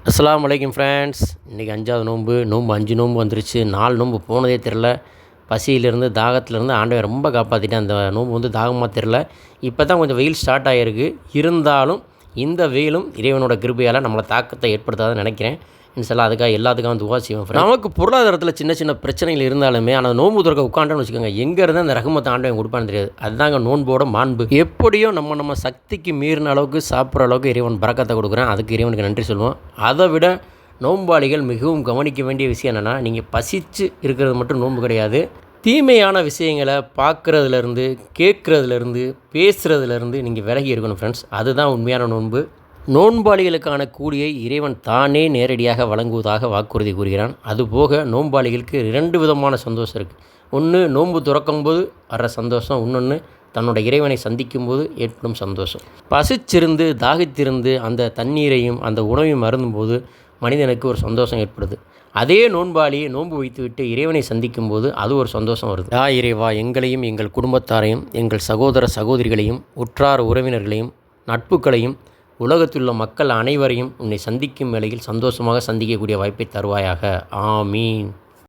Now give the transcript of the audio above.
அஸ்ஸலாமு அலைக்கும் ஃப்ரெண்ட்ஸ். இன்றைக்கி 5வது நோன்பு 5 நோன்பு வந்துருச்சு. 4 நோன்பு போனதே தெரில. பசியிலேருந்து தாகத்திலேருந்து ஆண்டவன் ரொம்ப காப்பாற்றிட்டேன். அந்த நோன்பு தாகமாக தெரில. இப்போ தான் கொஞ்சம் வெயில் ஸ்டார்ட் ஆகிருக்கு. இருந்தாலும் இந்த வெயிலும் இறைவனோட கிருபையால் நம்மளை தாக்கத்தை ஏற்படுத்தாதுன்னு நினைக்கிறேன். இன்ஷால்லா அதுக்காக எல்லாத்துக்கும் துவா செய்வோம். நமக்கு பொருளாதாரத்தில் சின்ன சின்ன பிரச்சனைகள் இருந்தாலுமே ஆனால் நோன்பு துறக்க உட்காண்டோன்னு வச்சுக்கோங்க, எங்கேருந்து அந்த ரஹமத்தை ஆண்டவன் கொடுப்பான்னு தெரியாது. அதுதாங்க நோன்போட மாண்பு. எப்படியோ நம்ம சக்திக்கு மீறின அளவுக்கு சாப்பிட்ற அளவுக்கு இறைவன் பரக்கத்தை கொடுக்குறேன். அதுக்கு இறைவனுக்கு நன்றி சொல்லுவோம். அதை விட நோன்பாளிகள் மிகவும் கவனிக்க வேண்டிய விஷயம் என்னென்னா, நீங்கள் பசித்து இருக்கிறது மட்டும் நோன்பு கிடையாது. தீமையான விஷயங்களை பார்க்குறதுலேருந்து, கேட்குறதுலேருந்து, பேசுகிறதுலேருந்து நீங்கள் விலகி இருக்கணும் ஃப்ரெண்ட்ஸ். அதுதான் உண்மையான நோன்பு. நோன்பாளிகளுக்கான கூலியை இறைவன் தானே நேரடியாக வழங்குவதாக வாக்குறுதி கூறுகிறான். அதுபோக நோன்பாளிகளுக்கு 2 விதமான சந்தோஷம் இருக்குது. ஒன்று நோன்பு துறக்கும்போது வர்ற சந்தோஷம், இன்னொன்று தன்னோட இறைவனை சந்திக்கும்போது ஏற்படும் சந்தோஷம். பசிச்சிருந்து தாகித்திருந்து அந்த தண்ணீரையும் அந்த உணவையும் அருந்தும்போது மனிதனுக்கு ஒரு சந்தோஷம் ஏற்படுது. அதே நோன்பாளி நோன்பு வைத்துவிட்டு இறைவனை சந்திக்கும்போது அது ஒரு சந்தோஷம் வருது. இறைவா, எங்களையும் எங்கள் குடும்பத்தாரையும் எங்கள் சகோதர சகோதரிகளையும் உற்றார் உறவினர்களையும் நட்புகளையும் உலகத்திலுள்ள மக்கள் அனைவரையும் உன்னை சந்திக்கும் வேளையில் சந்தோஷமாக சந்திக்கக்கூடிய வாய்ப்பை தருவாயாக. ஆமீன்.